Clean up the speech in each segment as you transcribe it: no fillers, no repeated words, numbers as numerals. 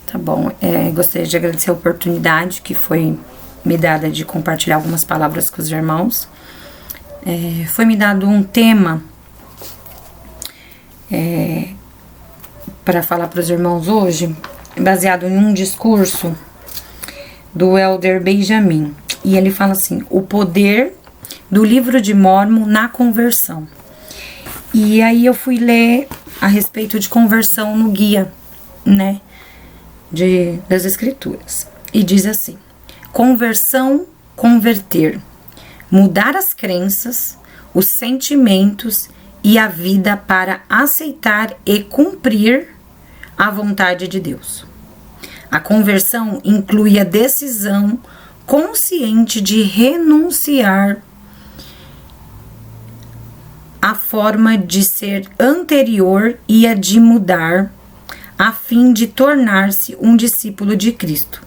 Tá bom, gostaria de agradecer a oportunidade que foi me dada de compartilhar algumas palavras com os irmãos. Foi me dado um tema para falar para os irmãos hoje, baseado em um discurso do Elder Benjamin. E ele fala assim: o poder do livro de Mórmon na conversão. E aí eu fui ler a respeito de conversão no guia, né, das escrituras. E diz assim: conversão, converter, mudar as crenças, os sentimentos e a vida para aceitar e cumprir a vontade de Deus. A conversão inclui a decisão consciente de renunciar à forma de ser anterior e a de mudar, a fim de tornar-se um discípulo de Cristo.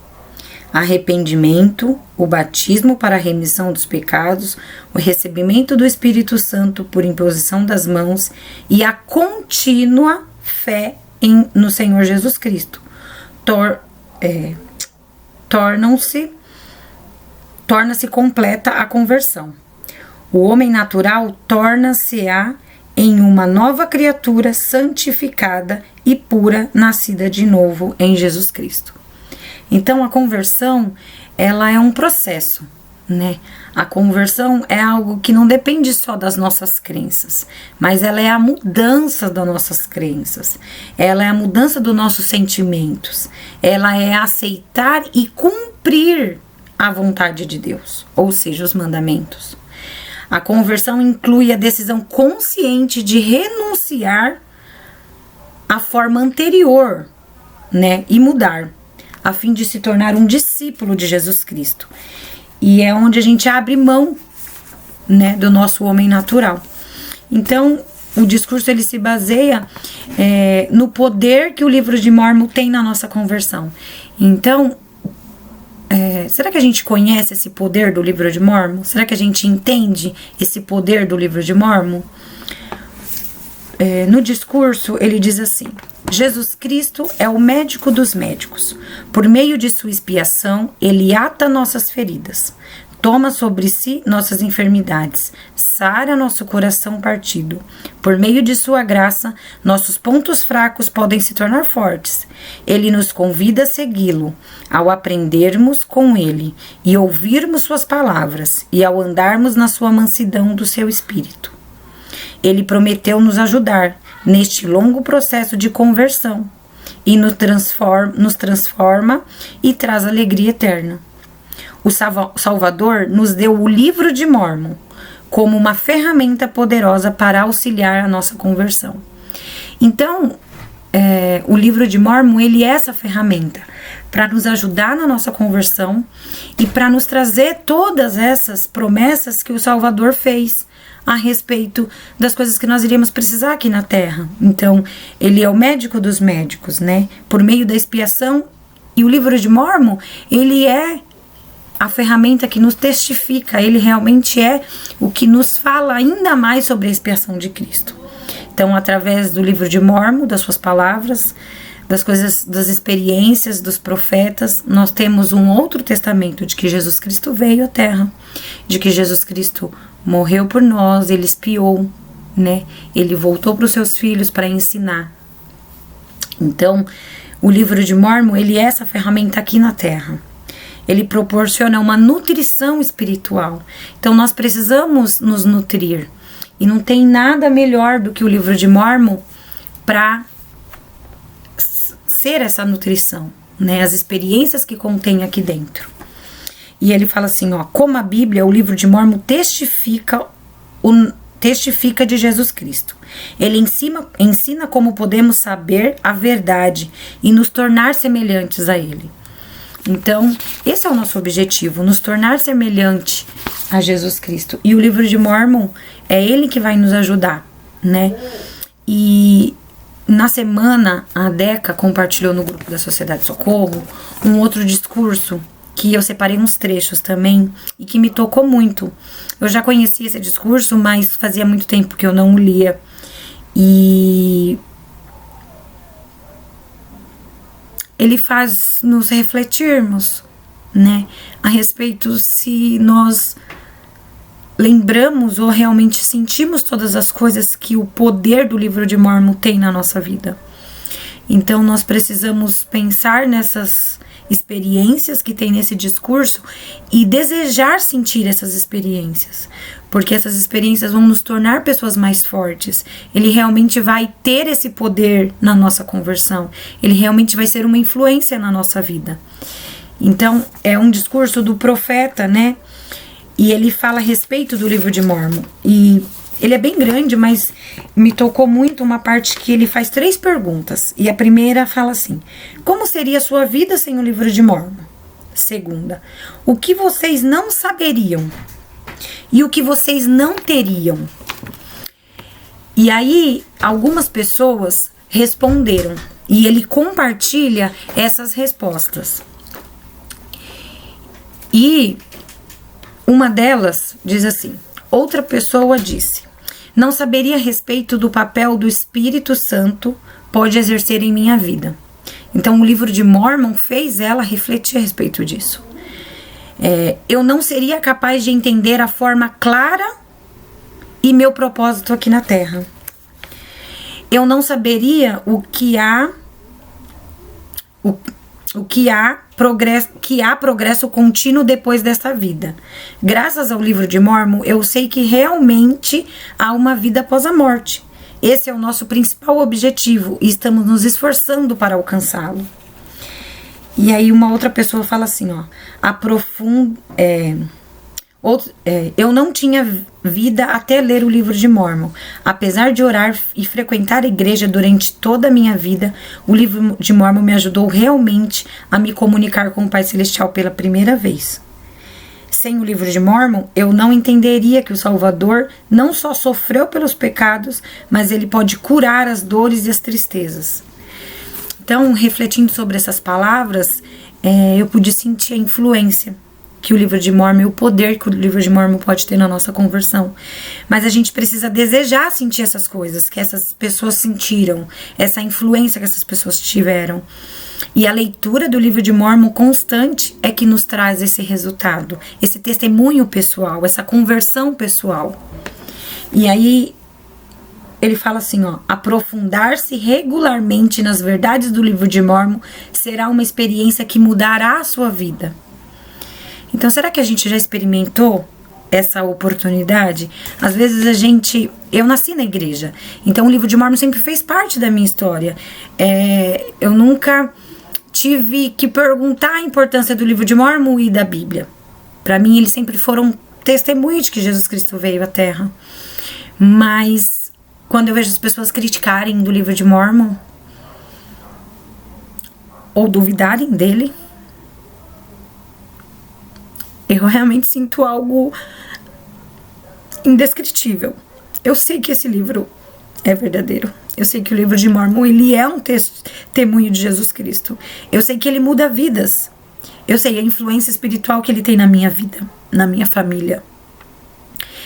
Arrependimento, o batismo para a remissão dos pecados, o recebimento do Espírito Santo por imposição das mãos e a contínua fé no Senhor Jesus Cristo torna-se completa a conversão. O homem natural torna-se-á em uma nova criatura santificada e pura, nascida de novo em Jesus Cristo. Então, a conversão, ela é um processo, né? A conversão é algo que não depende só das nossas crenças, mas ela é a mudança das nossas crenças, ela é a mudança dos nossos sentimentos, ela é aceitar e cumprir a vontade de Deus, ou seja, os mandamentos. A conversão inclui a decisão consciente de renunciar à forma anterior, né, e mudar, a fim de se tornar um discípulo de Jesus Cristo. E é onde a gente abre mão, né, do nosso homem natural. Então, o discurso ele se baseia no poder que o livro de Mórmon tem na nossa conversão. Então, será que a gente conhece esse poder do livro de Mórmon? Será que a gente entende esse poder do livro de Mórmon? No discurso, ele diz assim: Jesus Cristo é o médico dos médicos. Por meio de sua expiação, ele ata nossas feridas, toma sobre si nossas enfermidades, sara nosso coração partido. Por meio de sua graça, nossos pontos fracos podem se tornar fortes. Ele nos convida a segui-lo, ao aprendermos com ele e ouvirmos suas palavras e ao andarmos na sua mansidão do seu espírito. Ele prometeu nos ajudar neste longo processo de conversão e nos transforma e traz alegria eterna. O Salvador nos deu o livro de Mórmon como uma ferramenta poderosa para auxiliar a nossa conversão. Então, o livro de Mórmon, ele é essa ferramenta para nos ajudar na nossa conversão e para nos trazer todas essas promessas que o Salvador fez a respeito das coisas que nós iríamos precisar aqui na Terra. Então, ele é o médico dos médicos, né? Por meio da expiação. E o livro de Mórmon, ele é a ferramenta que nos testifica, ele realmente é o que nos fala ainda mais sobre a expiação de Cristo. Então, através do livro de Mórmon, das suas palavras, das coisas, das experiências dos profetas, nós temos um outro testamento de que Jesus Cristo veio à Terra, de que Jesus Cristo morreu por nós, ele expiou, né? Ele voltou para os seus filhos para ensinar. Então, o livro de Mórmon, ele é essa ferramenta aqui na Terra. Ele proporciona uma nutrição espiritual. Então, nós precisamos nos nutrir. E não tem nada melhor do que o livro de Mórmon para ser essa nutrição, né? As experiências que contém aqui dentro. E ele fala assim, ó: como a Bíblia, o livro de Mórmon testifica de Jesus Cristo. Ele ensina como podemos saber a verdade e nos tornar semelhantes a ele. Então, esse é o nosso objetivo, nos tornar semelhante a Jesus Cristo. E o livro de Mórmon é ele que vai nos ajudar, né? E na semana, a Deca compartilhou no grupo da Sociedade Socorro um outro discurso que eu separei uns trechos também e que me tocou muito. Eu já conhecia esse discurso, mas fazia muito tempo que eu não o lia. E ele faz nos refletirmos, né, a respeito se nós lembramos ou realmente sentimos todas as coisas que o poder do livro de Mórmon tem na nossa vida. Então nós precisamos pensar nessas experiências que tem nesse discurso e desejar sentir essas experiências, porque essas experiências vão nos tornar pessoas mais fortes. Ele realmente vai ter esse poder na nossa conversão, ele realmente vai ser uma influência na nossa vida. Então é um discurso do profeta, né? E ele fala a respeito do livro de Mórmon, e ele é bem grande, mas me tocou muito uma parte que ele faz 3 perguntas. E a primeira fala assim: como seria a sua vida sem o livro de Mórmon? Segunda: o que vocês não saberiam? E o que vocês não teriam? E aí, algumas pessoas responderam. E ele compartilha essas respostas. E uma delas diz assim: outra pessoa disse: não saberia a respeito do papel do Espírito Santo pode exercer em minha vida. Então o livro de Mórmon fez ela refletir a respeito disso. Eu não seria capaz de entender a forma clara e meu propósito aqui na Terra. Eu não saberia que há progresso contínuo depois desta vida. Graças ao livro de Mórmon, eu sei que realmente há uma vida após a morte. Esse é o nosso principal objetivo e estamos nos esforçando para alcançá-lo. E aí uma outra pessoa fala assim, ó: eu não tinha vida até ler o livro de Mórmon. Apesar de orar e frequentar a igreja durante toda a minha vida, o livro de Mórmon me ajudou realmente a me comunicar com o Pai Celestial pela primeira vez. Sem o livro de Mórmon, eu não entenderia que o Salvador não só sofreu pelos pecados, mas ele pode curar as dores e as tristezas. Então, refletindo sobre essas palavras, eu pude sentir a influência que o livro de Mórmon, o poder que o livro de Mórmon pode ter na nossa conversão. Mas a gente precisa desejar sentir essas coisas que essas pessoas sentiram, essa influência que essas pessoas tiveram. E a leitura do livro de Mórmon constante é que nos traz esse resultado, esse testemunho pessoal, essa conversão pessoal. E aí ele fala assim, ó: aprofundar-se regularmente nas verdades do livro de Mórmon será uma experiência que mudará a sua vida. Então, será que a gente já experimentou essa oportunidade? Às vezes eu nasci na igreja, então o livro de Mórmon sempre fez parte da minha história. Eu nunca tive que perguntar a importância do livro de Mórmon e da Bíblia. Para mim, eles sempre foram testemunhos de que Jesus Cristo veio à Terra. Mas quando eu vejo as pessoas criticarem do livro de Mórmon ou duvidarem dele, eu realmente sinto algo indescritível. Eu sei que esse livro é verdadeiro. Eu sei que o livro de Mórmon, ele é um testemunho de Jesus Cristo. Eu sei que ele muda vidas. Eu sei a influência espiritual que ele tem na minha vida, na minha família.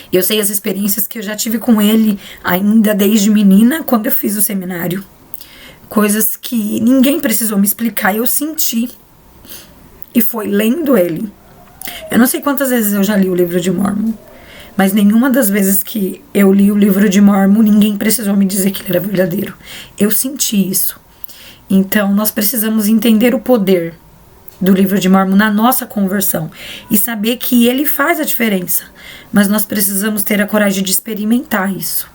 Eu sei as experiências que eu já tive com ele ainda desde menina, quando eu fiz o seminário. Coisas que ninguém precisou me explicar, eu senti. E foi lendo ele. Eu não sei quantas vezes eu já li o livro de Mórmon, mas nenhuma das vezes que eu li o livro de Mórmon, ninguém precisou me dizer que ele era verdadeiro. Eu senti isso. Então, nós precisamos entender o poder do livro de Mórmon na nossa conversão e saber que ele faz a diferença, mas nós precisamos ter a coragem de experimentar isso.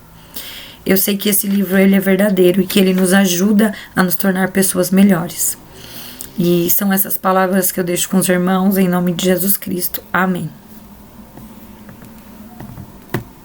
Eu sei que esse livro ele é verdadeiro e que ele nos ajuda a nos tornar pessoas melhores. E são essas palavras que eu deixo com os irmãos, em nome de Jesus Cristo. Amém.